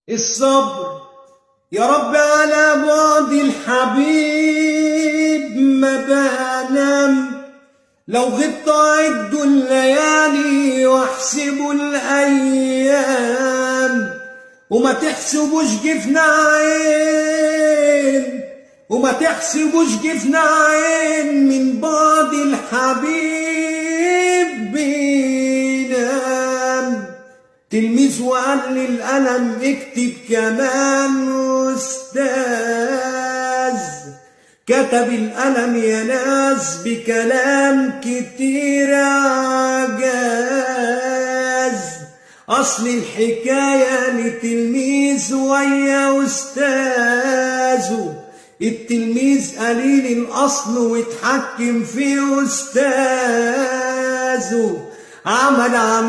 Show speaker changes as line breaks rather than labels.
الصبر يا رب على بعد الحبيب، ما بنام لو غبت عد الليالي واحسبوا الايام، وما تحسبوش جفنا عين، وما تحسبوش جفنا عين من بعد الحبيب بينام. تلميذ وقال للقلم اكتب كمان أستاذ، كتب القلم يا ناس بكلام كتير عجاز. أصل الحكاية لتلميذ ويا أستاذه، التلميذ قليل الأصل واتحكم في أستاذه، عمل